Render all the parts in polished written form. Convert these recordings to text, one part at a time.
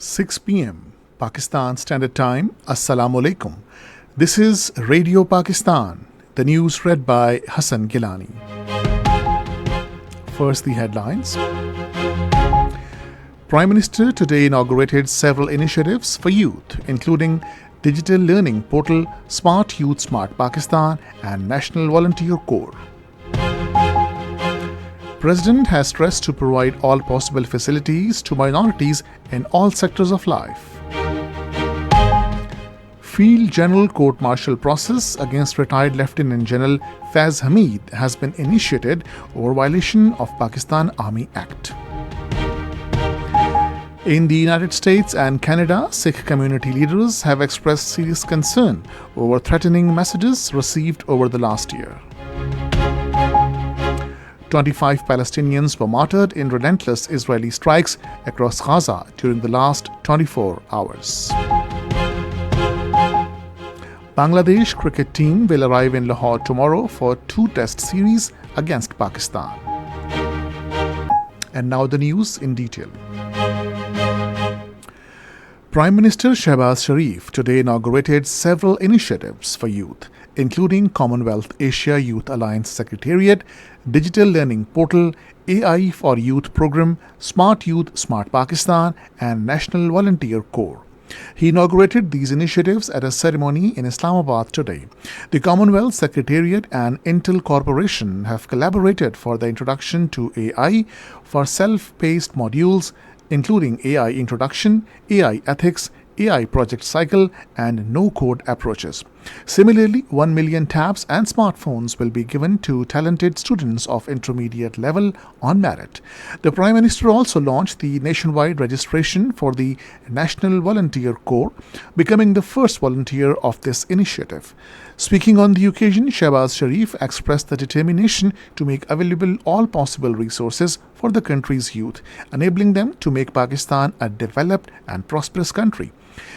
6 p.m. Pakistan Standard Time. Assalamu alaikum. This is Radio Pakistan. The news read by Hassan Gilani. First, the headlines. Prime Minister today inaugurated several initiatives for youth, including Digital Learning Portal, Smart Youth Smart Pakistan, and National Volunteer Corps. President has stressed to provide all possible facilities to minorities in all sectors of life. Field General Court-Martial process against retired Lieutenant General Faiz Hamid has been initiated over violation of Pakistan Army Act. In the United States and Canada, Sikh community leaders have expressed serious concern over threatening messages received over the last year. 25 Palestinians were martyred in relentless Israeli strikes across Gaza during the last 24 hours. Bangladesh cricket team will arrive in Lahore tomorrow for 2-test series against Pakistan. And now the news in detail. Prime Minister Shehbaz Sharif today inaugurated several initiatives for youth, including Commonwealth Asia Youth Alliance Secretariat, Digital Learning Portal, AI for Youth Program, Smart Youth Smart Pakistan, and National Volunteer Corps. He inaugurated these initiatives at a ceremony in Islamabad today. The Commonwealth Secretariat and Intel Corporation have collaborated for the introduction to AI for self-paced modules, including AI Introduction, AI Ethics, AI Project Cycle, and no-code approaches. Similarly, 1 million tabs and smartphones will be given to talented students of intermediate level on merit. The Prime Minister also launched the nationwide registration for the National Volunteer Corps, becoming the first volunteer of this initiative. Speaking on the occasion, Shehbaz Sharif expressed the determination to make available all possible resources for the country's youth, enabling them to make Pakistan a developed and prosperous country.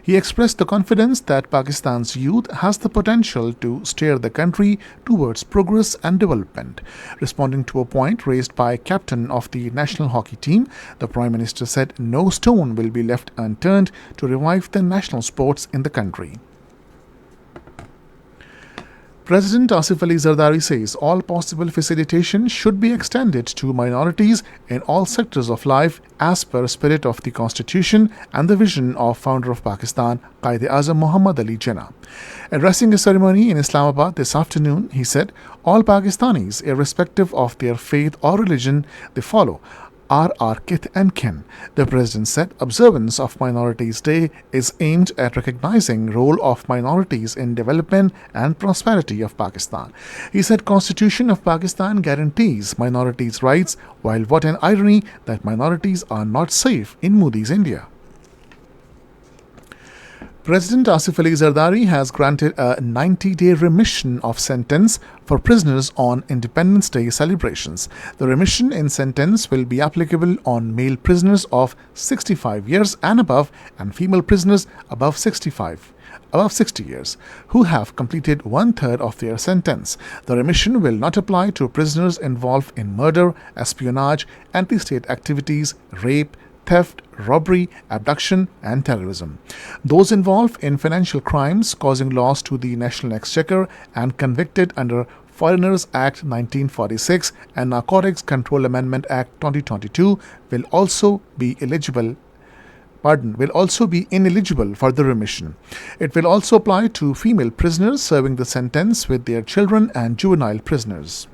He expressed the confidence that Pakistan's youth has the potential to steer the country towards progress and development. Responding to a point raised by captain of the national hockey team, the Prime Minister said no stone will be left unturned to revive the national sports in the country. President Asif Ali Zardari says all possible facilitation should be extended to minorities in all sectors of life as per spirit of the Constitution and the vision of founder of Pakistan, Quaid-e-Azam Muhammad Ali Jinnah. Addressing a ceremony in Islamabad this afternoon, he said, all Pakistanis, irrespective of their faith or religion they follow, are our kith and kin. The President said observance of Minorities Day is aimed at recognizing role of minorities in development and prosperity of Pakistan. He said Constitution of Pakistan guarantees minorities' rights, while what an irony that minorities are not safe in Modi's India. President Asif Ali Zardari has granted a 90-day remission of sentence for prisoners on Independence Day celebrations. The remission in sentence will be applicable on male prisoners of 65 years and above and female prisoners above 60 years, who have completed 1/3 of their sentence. The remission will not apply to prisoners involved in murder, espionage, anti-state activities, rape, theft, robbery, abduction, and terrorism. Those involved in financial crimes causing loss to the National Exchequer and convicted under Foreigners Act 1946 and Narcotics Control Amendment Act 2022 will also be ineligible for the remission. It will also apply to female prisoners serving the sentence with their children and juvenile prisoners.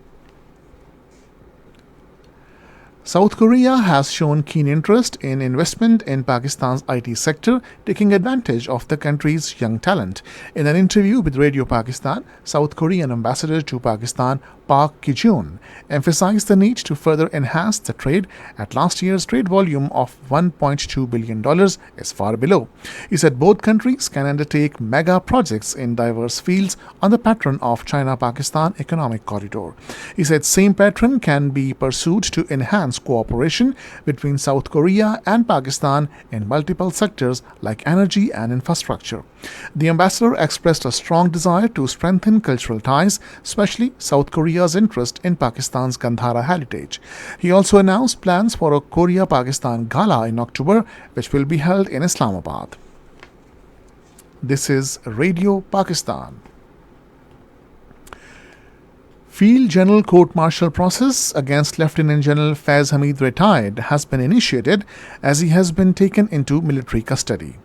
South Korea has shown keen interest in investment in Pakistan's IT sector, taking advantage of the country's young talent. In an interview with Radio Pakistan, South Korean ambassador to Pakistan, Park Ki-jeon, emphasized the need to further enhance the trade at last year's trade volume of $1.2 billion is far below. He said both countries can undertake mega projects in diverse fields on the pattern of China-Pakistan economic corridor. He said same pattern can be pursued to enhance cooperation between South Korea and Pakistan in multiple sectors like energy and infrastructure. The ambassador expressed a strong desire to strengthen cultural ties, especially South Korea Korea's interest in Pakistan's Gandhara heritage. He also announced plans for a Korea-Pakistan Gala in October, which will be held in Islamabad. This is Radio Pakistan. Field General Court-Martial process against Lieutenant General Faiz Hamid retired has been initiated as he has been taken into military custody.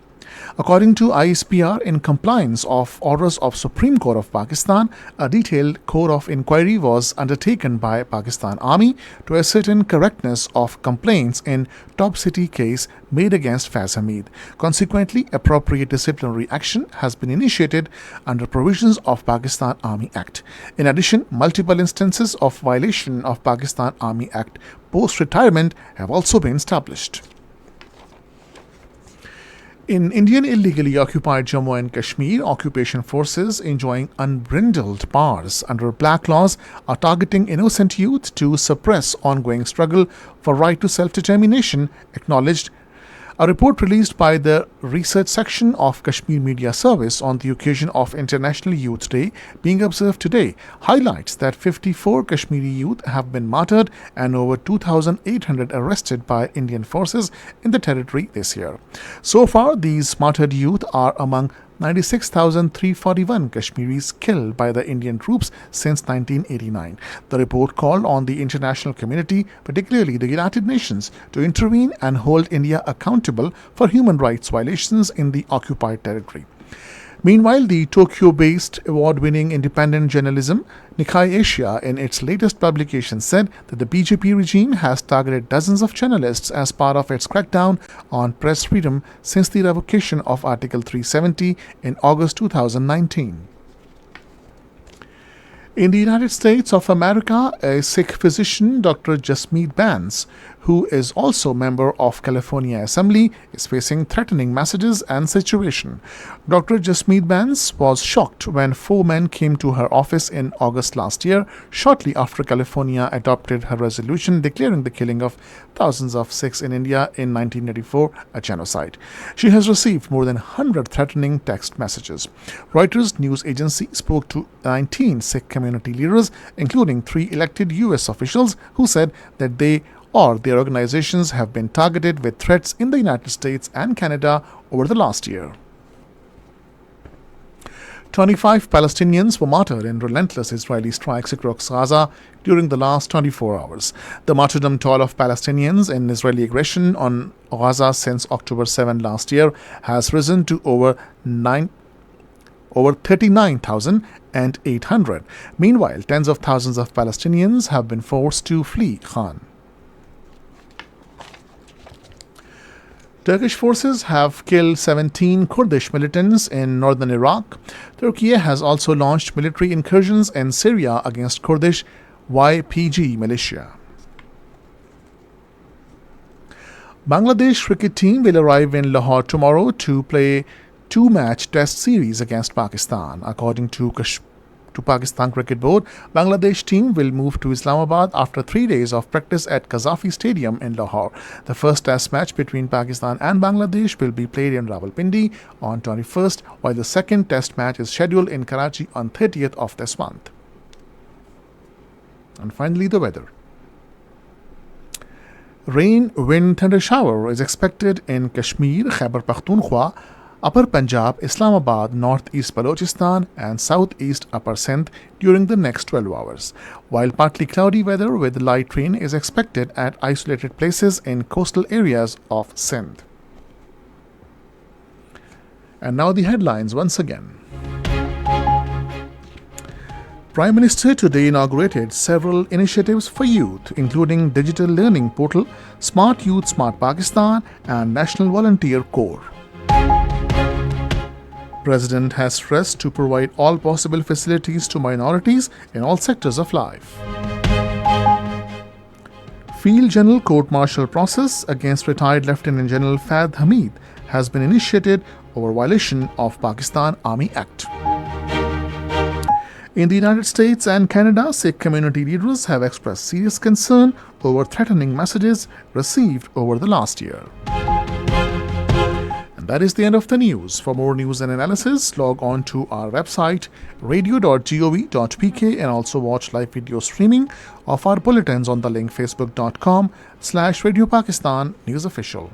According to ISPR, in compliance of orders of Supreme Court of Pakistan, a detailed court of inquiry was undertaken by Pakistan Army to ascertain correctness of complaints in Top City case made against Faiz Hamid. Consequently, appropriate disciplinary action has been initiated under provisions of Pakistan Army Act. In addition, multiple instances of violation of Pakistan Army Act post-retirement have also been established. In Indian illegally occupied Jammu and Kashmir, occupation forces enjoying unbridled powers under black laws are targeting innocent youth to suppress ongoing struggle for right to self-determination, acknowledged a report released by the research section of Kashmir Media Service on the occasion of International Youth Day being observed today highlights that 54 Kashmiri youth have been martyred and over 2,800 arrested by Indian forces in the territory this year. So far, these martyred youth are among 96,341 Kashmiris killed by the Indian troops since 1989. The report called on the international community, particularly the United Nations, to intervene and hold India accountable for human rights violations in the occupied territory. Meanwhile, the Tokyo-based award-winning independent journalism Nikkei Asia in its latest publication said that the BJP regime has targeted dozens of journalists as part of its crackdown on press freedom since the revocation of Article 370 in August 2019. In the United States of America, a Sikh physician, Dr. Jasmeet Bains, who is also member of California Assembly, is facing threatening messages and situation. Dr. Jasmeet Bains was shocked when 4 men came to her office in August last year, shortly after California adopted her resolution declaring the killing of thousands of Sikhs in India in 1984 a genocide. She has received more than 100 threatening text messages. Reuters news agency spoke to 19 Sikh community leaders, including 3 elected US officials, who said that they or their organizations have been targeted with threats in the United States and Canada over the last year. 25 Palestinians were martyred in relentless Israeli strikes across Gaza during the last 24 hours. The martyrdom toll of Palestinians in Israeli aggression on Gaza since October 7 last year has risen to over 39,800. Meanwhile, tens of thousands of Palestinians have been forced to flee Khan. Turkish forces have killed 17 Kurdish militants in northern Iraq. Turkey has also launched military incursions in Syria against Kurdish YPG militia. Bangladesh cricket team will arrive in Lahore tomorrow to play 2-match test series against Pakistan. According to Pakistan Cricket Board, Bangladesh team will move to Islamabad after 3 days of practice at Qazafi Stadium in Lahore. The first test match between Pakistan and Bangladesh will be played in Rawalpindi on 21st, while the second test match is scheduled in Karachi on 30th of this month. And finally, the weather. Rain, wind, thunder shower is expected in Kashmir, Khyber Pakhtunkhwa, Upper Punjab, Islamabad, Northeast Balochistan and Southeast Upper Sindh during the next 12 hours, while partly cloudy weather with light rain is expected at isolated places in coastal areas of Sindh. And now the headlines once again. Prime Minister today inaugurated several initiatives for youth, including Digital Learning Portal, Smart Youth Smart Pakistan and National Volunteer Corps. President has stressed to provide all possible facilities to minorities in all sectors of life. Field General Court-Martial process against retired Lieutenant General Faiz Hamid has been initiated over violation of Pakistan Army Act. In the United States and Canada, Sikh community leaders have expressed serious concern over threatening messages received over the last year. And That is the end of the news. For more news and analysis, log on to our website radio.gov.pk and also watch live video streaming of our bulletins on the link facebook.com/Radio Pakistan News Official.